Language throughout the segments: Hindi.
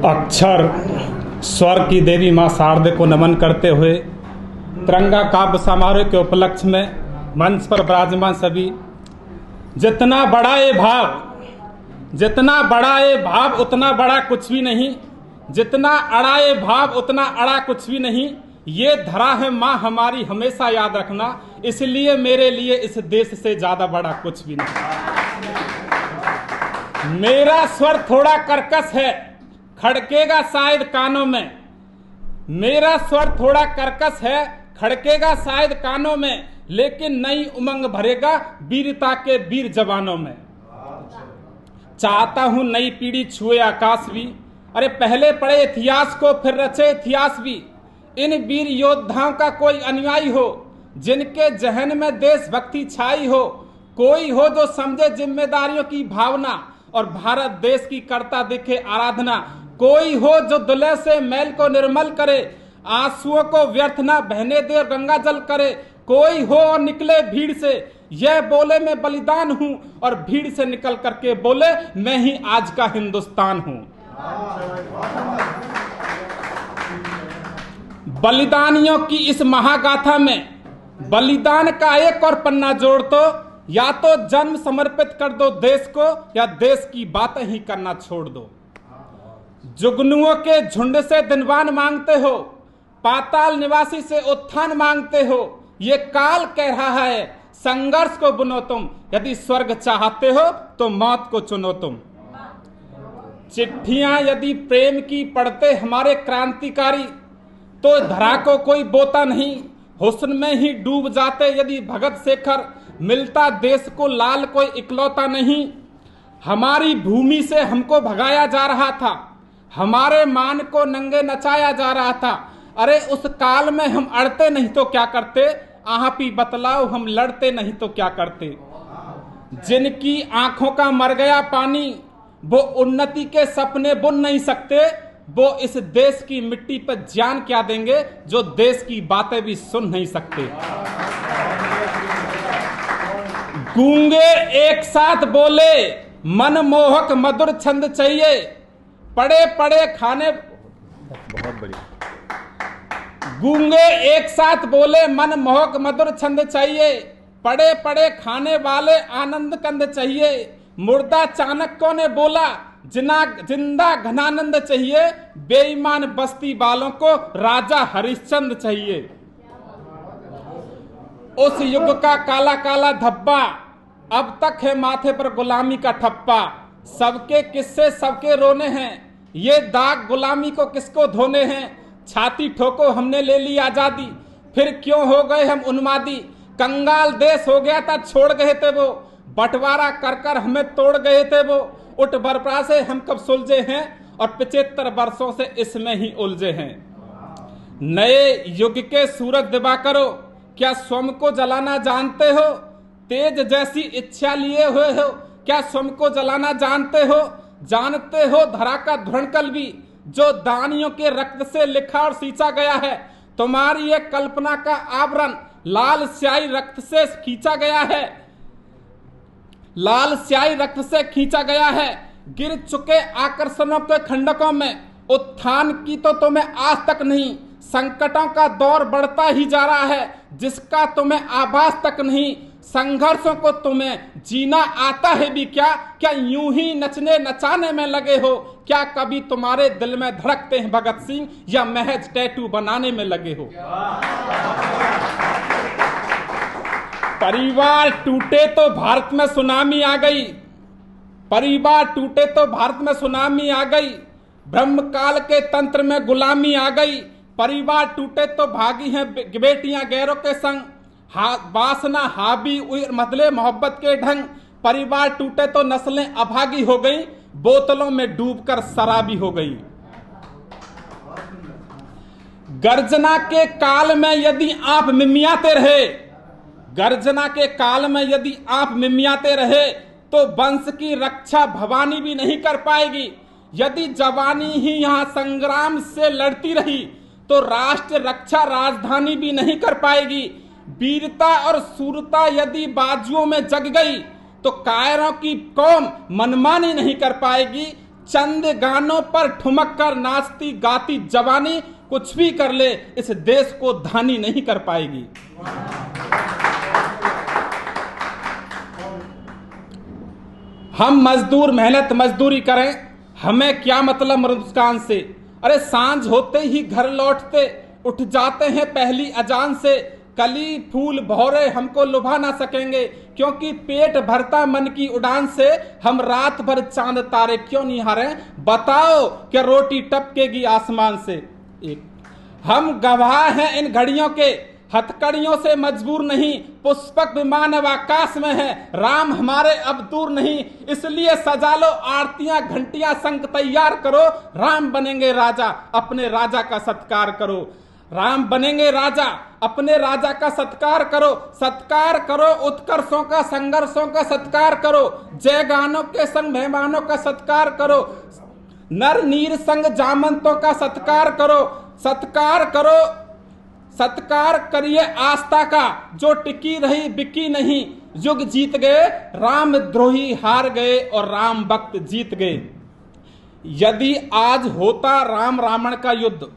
अक्षर स्वर की देवी मां शारदे को नमन करते हुए तिरंगा काव्य समारोह के उपलक्ष्य में मंच पर विराजमान सभी, जितना बड़ा ये भाव उतना बड़ा कुछ भी नहीं, जितना अड़ा ये भाव उतना अड़ा कुछ भी नहीं। ये धरा है माँ हमारी, हमेशा याद रखना, इसलिए मेरे लिए इस देश से ज्यादा बड़ा कुछ भी नहीं। मेरा स्वर थोड़ा कर्कश है, खड़केगा शायद कानों में। मेरा स्वर थोड़ा कर्कश है, खड़केगा शायद कानों में, लेकिन नई उमंग भरेगा वीरता के वीर जवानों में। चाहता हूं नई पीढ़ी छुए आकाश भी, अरे पहले पढ़े इतिहास को फिर रचे इतिहास भी। इन वीर योद्धाओं का कोई अनुयायी हो, जिनके जहन में देशभक्ति छाई हो। कोई हो जो समझे जिम्मेदारियों की भावना और भारत देश की करता दिखे आराधना। कोई हो जो दुल्हे से मैल को निर्मल करे, आंसुओं को व्यर्थ ना बहने दे और गंगा जल करे। कोई हो और निकले भीड़ से, यह बोले मैं बलिदान हूं, और भीड़ से निकल करके बोले मैं ही आज का हिंदुस्तान हूं। बलिदानियों की इस महागाथा में बलिदान का एक और पन्ना जोड़ दो, या तो जन्म समर्पित कर दो देश को, या देश की बातें ही करना छोड़ दो। जुगनुओं के झुंड से दिनवान मांगते हो, पाताल निवासी से उत्थान मांगते हो। ये काल कह रहा है संघर्ष को बुनो तुम, यदि स्वर्ग चाहते हो तो मौत को चुनो तुम। चिट्ठियां यदि प्रेम की पढ़ते हमारे क्रांतिकारी, तो धरा को कोई बोता नहीं, हुस्न में ही डूब जाते यदि भगत शेखर। मिलता देश को लाल कोई इकलौता नहीं। हमारी भूमि से हमको भगाया जा रहा था, हमारे मान को नंगे नचाया जा रहा था। अरे उस काल में हम अड़ते नहीं तो क्या करते, आप ही बतलाओ हम लड़ते नहीं तो क्या करते। जिनकी आंखों का मर गया पानी, वो उन्नति के सपने बुन नहीं सकते। वो इस देश की मिट्टी पर जान क्या देंगे, जो देश की बातें भी सुन नहीं सकते। गूंगे एक साथ बोले मनमोहक मधुर छंद चाहिए, पड़े पड़े खाने। बहुत बढ़िया। गूंगे एक साथ बोले मनमोहक मधुर छंद चाहिए, पड़े पड़े खाने वाले आनंद कंद चाहिए। मुर्दा चाणक्यों ने बोला जिंदा घनानंद चाहिए, बेईमान बस्ती वालों को राजा हरिश्चंद्र चाहिए। उस युग का काला काला धब्बा, अब तक है माथे पर गुलामी का ठप्पा। सबके किस्से सबके रोने हैं, ये दाग गुलामी को किसको धोने हैं। छाती ठोको हमने ले ली आजादी, फिर क्यों हो गए हम उन्मादी। कंगाल देश हो गया था छोड़ गए थे वो, बंटवारा कर कर हमें तोड़ गए थे वो। उठ बरपरा से हम कब सुलझे हैं, और 75 वर्षों से इसमें ही उलझे हैं। नए युग के सूरज दिवाकरो, क्या स्वयं को जलाना जानते हो। तेज जैसी इच्छा लिए हुए हो, क्या स्वयं को जलाना जानते हो। जानते हो धरा का ध्रुवकल भी, जो दानियों के रक्त से लिखा और सींचा गया है। तुम्हारी ये कल्पना का आवरण लाल स्याही रक्त से खींचा गया है, लाल स्याही रक्त से खींचा गया है। गिर चुके आकर्षणों के खंडकों में उत्थान की तो तुम्हें आज तक नहीं। संकटों का दौर बढ़ता ही जा रहा है, जिसका तुम्हें आभास तक नहीं। संघर्षों को तुम्हें जीना आता है भी क्या, क्या यूं ही नचने नचाने में लगे हो। क्या कभी तुम्हारे दिल में धड़कते हैं भगत सिंह, या महज टैटू बनाने में लगे हो। परिवार टूटे तो भारत में सुनामी आ गई, परिवार टूटे तो भारत में सुनामी आ गई। ब्रह्मकाल के तंत्र में गुलामी आ गई। परिवार टूटे तो भागी हैं बेटियां गैरों के संग, वासना हावी मतले मोहब्बत के ढंग। परिवार टूटे तो नस्लें अभागी हो गई, बोतलों में डूबकर शराबी हो गई। गर्जना के काल में यदि आप मिमियाते रहे, गर्जना के काल में यदि आप मिमियाते रहे, तो वंश की रक्षा भवानी भी नहीं कर पाएगी। यदि जवानी ही यहाँ संग्राम से लड़ती रही, तो राष्ट्र रक्षा राजधानी भी नहीं कर पाएगी। वीरता और सूरता यदि बाजुओं में जग गई, तो कायरों की कौम मनमानी नहीं कर पाएगी। चंद गानों पर ठुमक कर नाचती गाती जवानी कुछ भी कर ले इस देश को धानी नहीं कर पाएगी। हम मजदूर मेहनत मजदूरी करें, हमें क्या मतलब मुस्कान से। अरे सांझ होते ही घर लौटते उठ जाते हैं पहली अजान से। कली फूल भौरे हमको लुभा ना सकेंगे, क्योंकि पेट भरता मन की उड़ान से। हम रात भर चांद तारे क्यों निहारे, बताओ क्या रोटी टपकेगी आसमान से। एक हम गवाह हैं इन घड़ियों के, हथकड़ियों से मजबूर नहीं। पुष्पक विमान अब आकाश में है, राम हमारे अब दूर नहीं। इसलिए सजा लो आरतियां घंटियां संग तैयार करो। राम बनेंगे राजा अपने राजा का सत्कार करो। राम बनेंगे राजा अपने राजा का सत्कार करो। सत्कार करो उत्कर्षों का संघर्षों का सत्कार करो। जय गानों के संग मेहमानों का सत्कार करो। नर नीर संग जामंतों का सत्कार करो। सत्कार करो, सत्कार करिए आस्था का, जो टिकी रही बिकी नहीं। युग जीत गए राम द्रोही हार गए और राम भक्त जीत गए। यदि आज होता राम रावण का युद्ध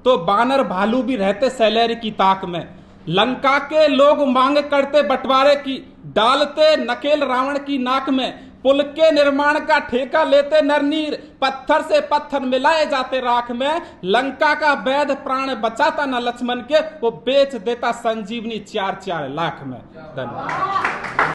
तो बानर भालू भी रहते सैलेरी की ताक में। लंका के लोग मांग करते बंटवारे की, डालते नकेल रावण की नाक में। पुल के निर्माण का ठेका लेते नरनीर, पत्थर से पत्थर मिलाए जाते राख में। लंका का वैध प्राण बचाता न लक्ष्मण के, वो बेच देता संजीवनी 4-4 लाख में। धन्यवाद।